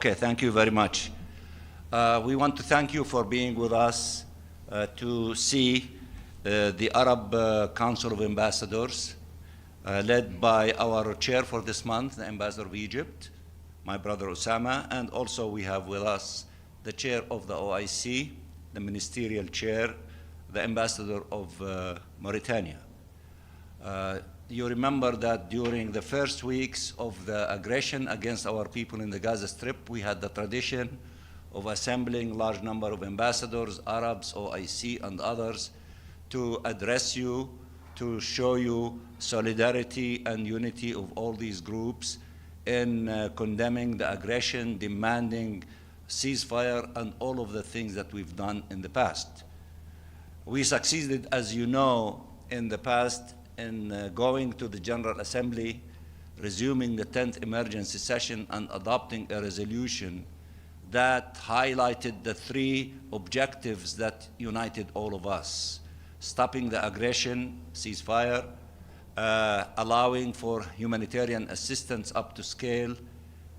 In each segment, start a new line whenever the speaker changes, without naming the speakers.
Okay, thank you very much. We want to thank you for being with us to see the Arab Council of Ambassadors, led by our chair for this month, the Ambassador of Egypt, my brother Osama, and also we have with us the chair of the OIC, the ministerial chair, the ambassador of Mauritania. You remember that during the first weeks of the aggression against our people in the Gaza Strip, we had the tradition of assembling large number of ambassadors, Arabs, OIC, and others to address you, to show you solidarity and unity of all these groups in condemning the aggression, demanding ceasefire, and all of the things that we've done in the past. We succeeded, as you know, in the past in going to the General Assembly, resuming the 10th emergency session, and adopting a resolution that highlighted the three objectives that united all of us: stopping the aggression, ceasefire, allowing for humanitarian assistance up to scale,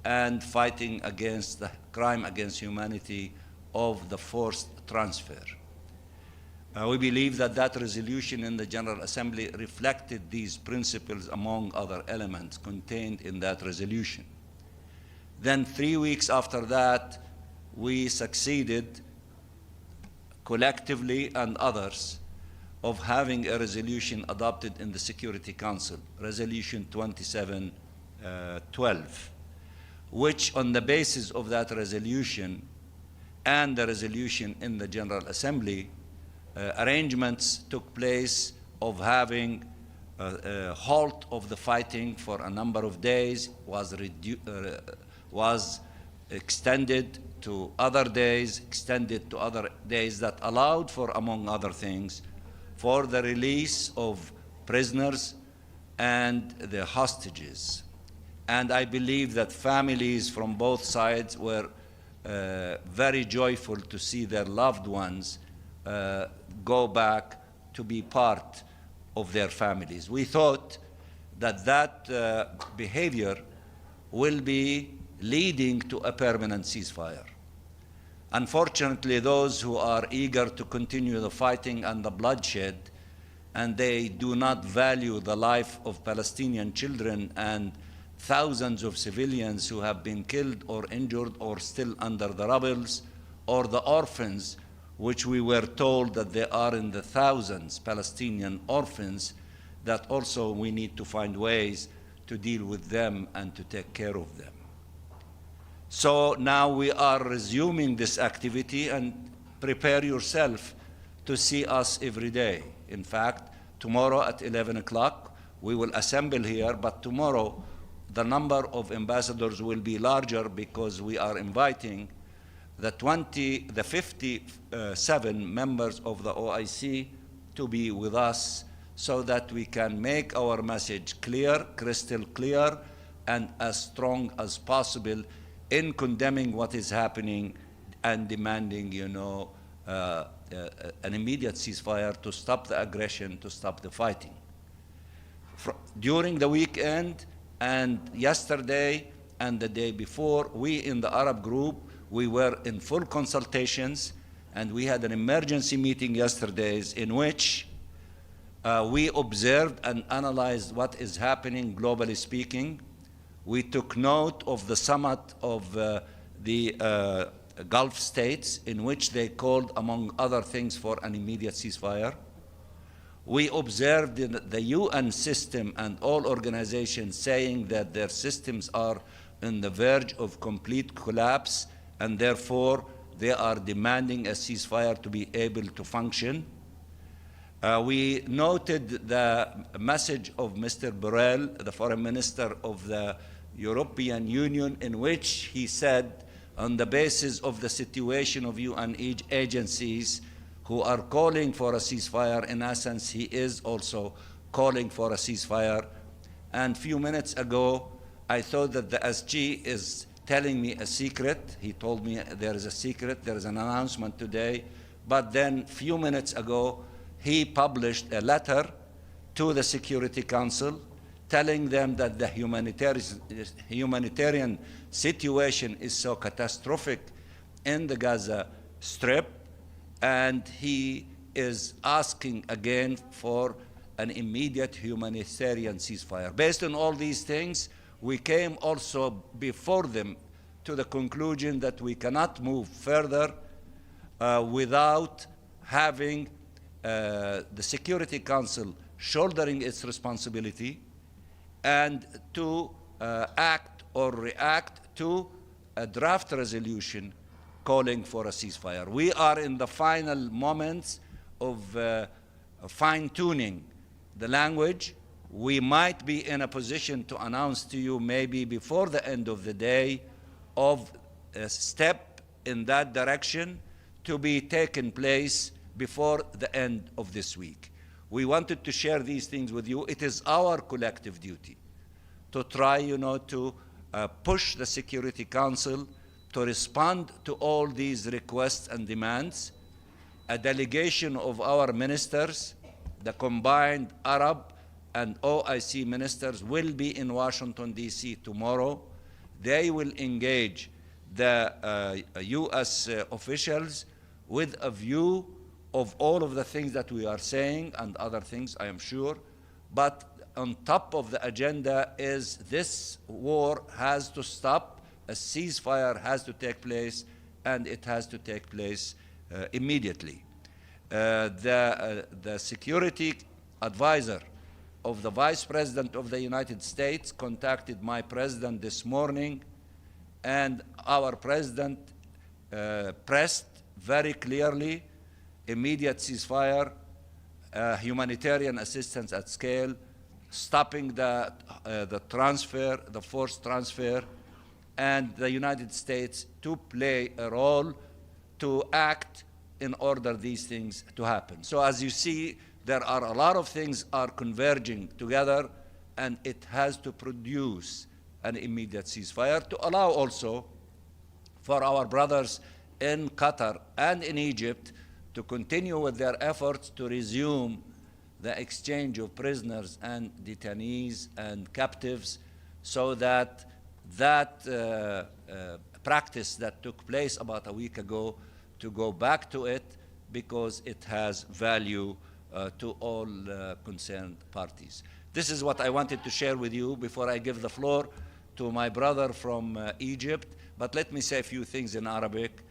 and fighting against the crime against humanity of the forced transfer. We believe that that resolution in the General Assembly reflected these principles among other elements contained in that resolution. Then 3 weeks after that, we succeeded collectively and others of having a resolution adopted in the Security Council, Resolution 2712, which on the basis of that resolution and the resolution in the General Assembly, arrangements took place of having a halt of the fighting for a number of days, was extended to other days, extended to other days, that allowed for, among other things, for the release of prisoners and the hostages. And I believe that families from both sides were very joyful to see their loved ones go back to be part of their families. We thought that that behavior will be leading to a permanent ceasefire. Unfortunately, those who are eager to continue the fighting and the bloodshed, and they do not value the life of Palestinian children and thousands of civilians who have been killed or injured or still under the rubbles, or the orphans, which we were told that there are in the thousands, Palestinian orphans, that also we need to find ways to deal with them and to take care of them. So now we are resuming this activity, and prepare yourself to see us every day. In fact, tomorrow at 11 o'clock, we will assemble here, but tomorrow the number of ambassadors will be larger because we are inviting the 57 members of the OIC to be with us, so that we can make our message clear, crystal clear, and as strong as possible in condemning what is happening and demanding, an immediate ceasefire to stop the aggression, to stop the fighting. During the weekend and yesterday and the day before, we in the Arab group, we were in full consultations, and we had an emergency meeting yesterday in which we observed and analyzed what is happening globally speaking. We took note of the summit of the Gulf states, in which they called, among other things, for an immediate ceasefire. We observed the UN system and all organizations saying that their systems are on the verge of complete collapse, and therefore they are demanding a ceasefire to be able to function. We noted the message of Mr. Borrell, the Foreign Minister of the European Union, in which he said, on the basis of the situation of UN agencies who are calling for a ceasefire, in essence, he is also calling for a ceasefire. And a few minutes ago, I thought that the SG is telling me a secret. He told me there is a secret, there is an announcement today. But then a few minutes ago, he published a letter to the Security Council telling them that the humanitarian situation is so catastrophic in the Gaza Strip, and he is asking again for an immediate humanitarian ceasefire. Based on all these things, we came also before them to the conclusion that we cannot move further without having the Security Council shouldering its responsibility and to act or react to a draft resolution calling for a ceasefire. We are in the final moments of fine-tuning the language. We might be in a position to announce to you maybe before the end of the day of a step in that direction to be taken place before the end of this week. We wanted to share these things with you. It is our collective duty to try, to push the Security Council to respond to all these requests and demands. A delegation of our ministers, the combined Arab and OIC ministers, will be in Washington, D.C. tomorrow. They will engage the U.S. officials with a view of all of the things that we are saying and other things, I am sure. But on top of the agenda is this war has to stop, a ceasefire has to take place, and it has to take place immediately. The security advisor of the Vice President of the United States contacted my president this morning, and our president pressed very clearly immediate ceasefire, humanitarian assistance at scale, stopping the transfer, the forced transfer, and the United States to play a role to act in order these things to happen. So as you see, there are a lot of things are converging together, and it has to produce an immediate ceasefire to allow also for our brothers in Qatar and in Egypt to continue with their efforts to resume the exchange of prisoners and detainees and captives, so that practice that took place about a week ago, to go back to it, because it has value to all concerned parties. This is what I wanted to share with you before I give the floor to my brother from Egypt. But let me say a few things in Arabic.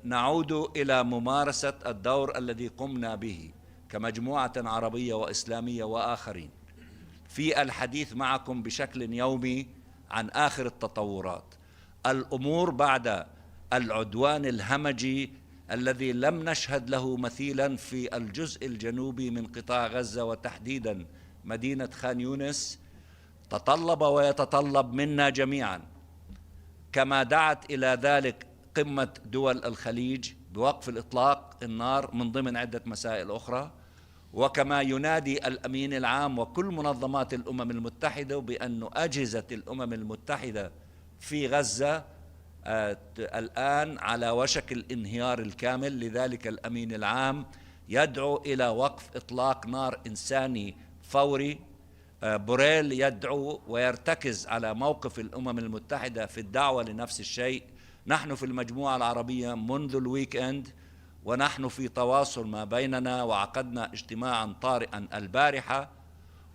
نعود إلى ممارسة الدور الذي قمنا به كمجموعة عربية وإسلامية وآخرين في الحديث معكم بشكل يومي عن آخر التطورات. الأمور بعد العدوان الهمجي الذي لم نشهد له مثيلا في الجزء الجنوبي من قطاع غزة، وتحديدا مدينة خان يونس، تطلب ويتطلب منا جميعا، كما دعت إلى ذلك قمة دول الخليج بوقف الإطلاق النار من ضمن عدة مسائل أخرى، وكما ينادي الأمين العام وكل منظمات الأمم المتحدة بأن أجهزة الأمم المتحدة في غزة الآن على وشك الانهيار الكامل. لذلك الأمين العام يدعو إلى وقف إطلاق نار إنساني فوري. بوريل يدعو ويرتكز على موقف الأمم المتحدة في الدعوة لنفس الشيء. نحن في المجموعة العربية منذ الويك إند ونحن في تواصل ما بيننا، وعقدنا اجتماعا طارئا البارحة،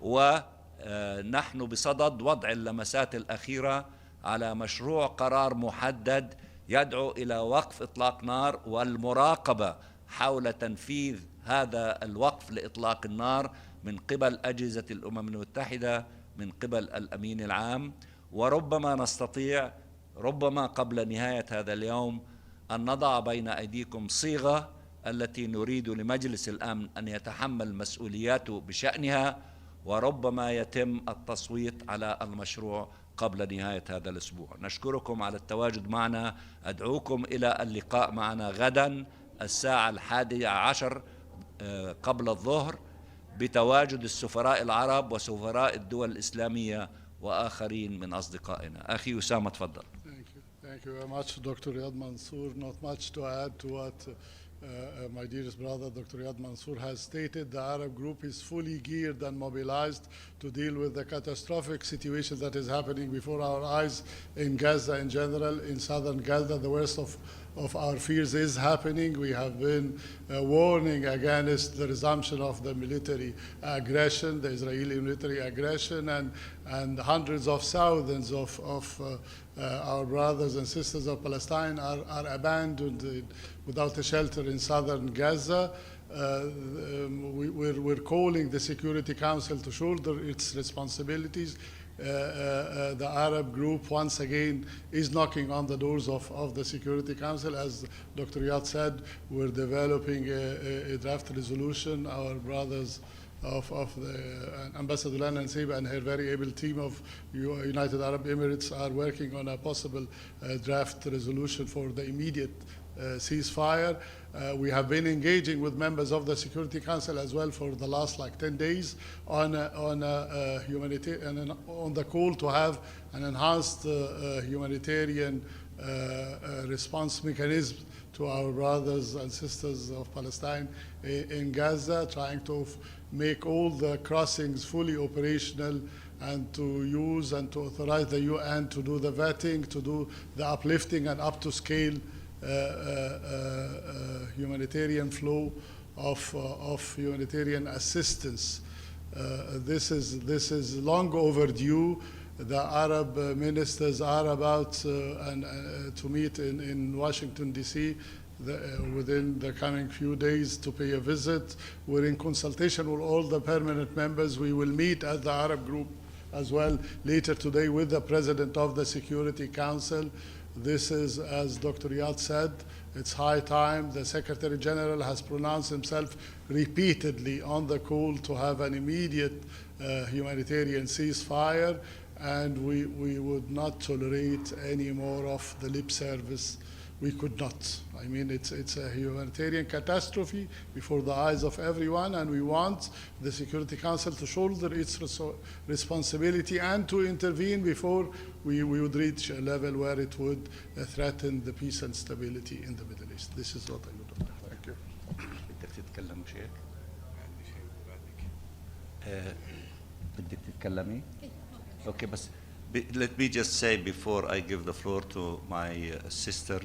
ونحن بصدد وضع اللمسات الأخيرة على مشروع قرار محدد يدعو إلى وقف إطلاق نار والمراقبة حول تنفيذ هذا الوقف لإطلاق النار من قبل أجهزة الأمم المتحدة، من قبل الأمين العام. وربما نستطيع ربما قبل نهاية هذا اليوم أن نضع بين أيديكم صيغة التي نريد لمجلس الأمن أن يتحمل مسؤولياته بشأنها، وربما يتم التصويت على المشروع قبل نهاية هذا الأسبوع. نشكركم على التواجد معنا. أدعوكم إلى اللقاء معنا غدا الساعة 11 قبل الظهر بتواجد السفراء العرب وسفراء الدول الإسلامية وآخرين من أصدقائنا. أخي أسامة تفضل.
Thank you very much, Dr. Riyad Mansour. Not much to add to what my dearest brother, Dr. Riyad Mansour, has stated, the Arab group is fully geared and mobilized to deal with the catastrophic situation that is happening before our eyes in Gaza in general, in southern Gaza. The worst of our fears is happening. We have been warning against the resumption of the military aggression, the Israeli military aggression, and hundreds of thousands of our brothers and sisters of Palestine are abandoned without a shelter in southern Gaza. We're calling the Security Council to shoulder its responsibilities. The Arab group once again is knocking on the doors of the Security Council. As Dr. Riyad said, we're developing a draft resolution. Our brothers of the Ambassador Lana Nseba and her very able team of United Arab Emirates are working on a possible draft resolution for the immediate ceasefire. We have been engaging with members of the Security Council as well for the last 10 days on the call to have an enhanced humanitarian response mechanism to our brothers and sisters of Palestine in Gaza, trying to make all the crossings fully operational and to use and to authorize the UN to do the vetting, to do the uplifting and up to scale humanitarian flow of humanitarian assistance. This is long overdue. The Arab ministers are about to meet in Washington, D.C. Within the coming few days to pay a visit. We're in consultation with all the permanent members. We will meet at the Arab group as well later today with the President of the Security Council. This is, as Dr. Riyad said, it's high time. The Secretary General has pronounced himself repeatedly on the call to have an immediate humanitarian ceasefire, and we would not tolerate any more of the lip service. We could not. I mean, it's a humanitarian catastrophe before the eyes of everyone, and we want the Security Council to shoulder its responsibility and to intervene before we would reach a level where it would threaten the peace and stability in the Middle East. This is what I would do. Thank you.
بدك تتكلم شيء؟ بدك تتكلمي؟ Okay, بس let me just say before I give the floor to my sister,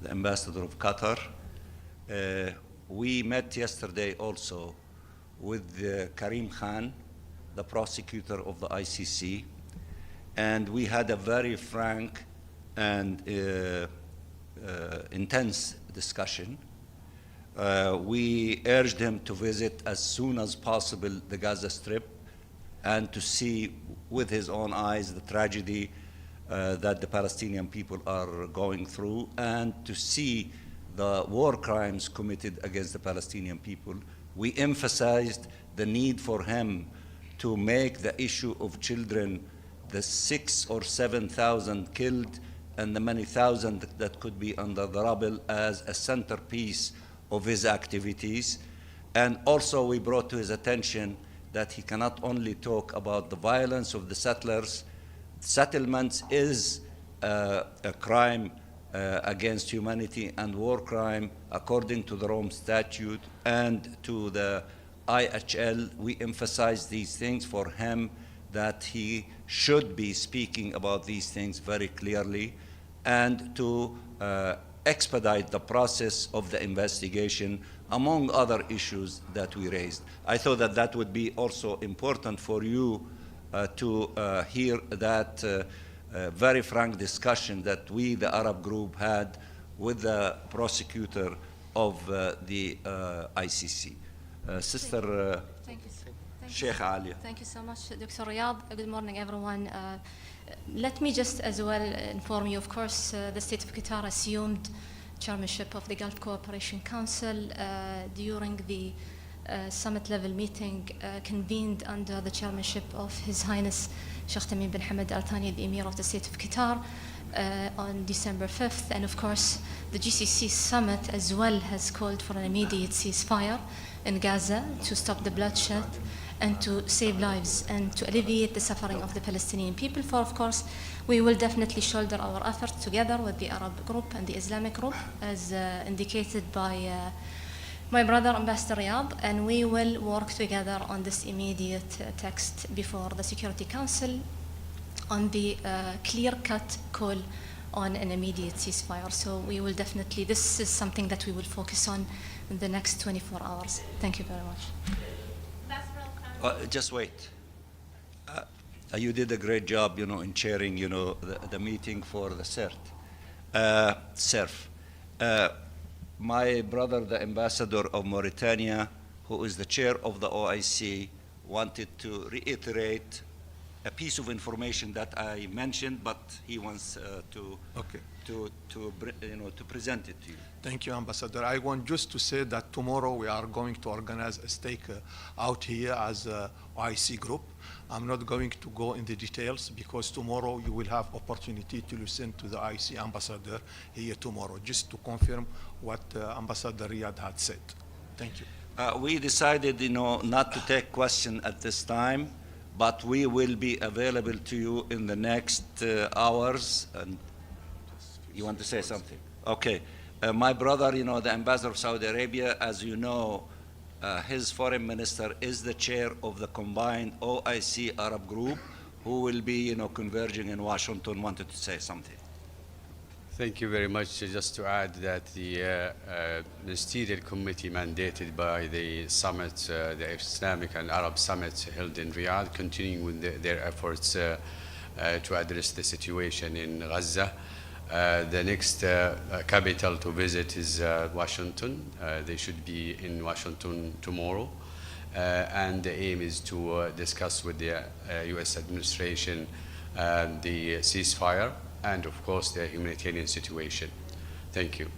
the ambassador of Qatar, we met yesterday also with Karim Khan, the prosecutor of the ICC, and we had a very frank and intense discussion. We urged him to visit as soon as possible the Gaza Strip and to see with his own eyes the tragedy that the Palestinian people are going through, and to see the war crimes committed against the Palestinian people. We emphasized the need for him to make the issue of children, the 6,000 or 7,000 killed and the many thousand that could be under the rubble, as a centerpiece of his activities. And also we brought to his attention that he cannot only talk about the violence of the settlers. Settlements is a crime against humanity and war crime according to the Rome Statute and to the IHL. We emphasize these things for him, that he should be speaking about these things very clearly, and to expedite the process of the investigation, among other issues that we raised. I thought that that would be also important for you to hear that very frank discussion that we, the Arab group, had with the prosecutor of the ICC. Sister Sheikh Alia.
Thank you so much, Dr. Riyad. Good morning, everyone. Let me just as well inform you, of course, the State of Qatar assumed chairmanship of the Gulf Cooperation Council during the summit-level meeting convened under the chairmanship of His Highness Sheikh Tamim bin Hamad Al Thani, the Emir of the State of Qatar, on December 5th. And of course, the GCC summit as well has called for an immediate ceasefire in Gaza to stop the bloodshed and to save lives and to alleviate the suffering of the Palestinian people. For, of course, we will definitely shoulder our efforts together with the Arab Group and the Islamic Group, as indicated by my brother Ambassador Riyadh, and we will work together on this immediate text before the Security Council on the clear-cut call on an immediate ceasefire. So we will definitely, this is something that we will focus on in the next 24 hours. Thank you very much.
Just wait. You did a great job, in chairing, the meeting for the CERF. My brother, the ambassador of Mauritania, who is the chair of the OIC, wanted to reiterate a piece of information that I mentioned, but he wants to present it to you.
Thank you, Ambassador. I want just to say that tomorrow we are going to organize a Stakeout here as a OIC group. I'm not going to go in the details because tomorrow you will have opportunity to listen to the OIC ambassador here tomorrow, just to confirm what Ambassador Riyadh had said. Thank you.
We decided, not to take question at this time, but we will be available to you in the next hours. And you want to say something? Okay. My brother, the ambassador of Saudi Arabia, as you know, his foreign minister is the chair of the combined OIC Arab group, who will be, converging in Washington, wanted to say something.
Thank you very much. Just to add that the ministerial committee mandated by the summit, the Islamic and Arab summit held in Riyadh, continuing with their efforts to address the situation in Gaza. The next capital to visit is Washington. They should be in Washington tomorrow. And the aim is to discuss with the U.S. administration the ceasefire and, of course, the humanitarian situation. Thank you.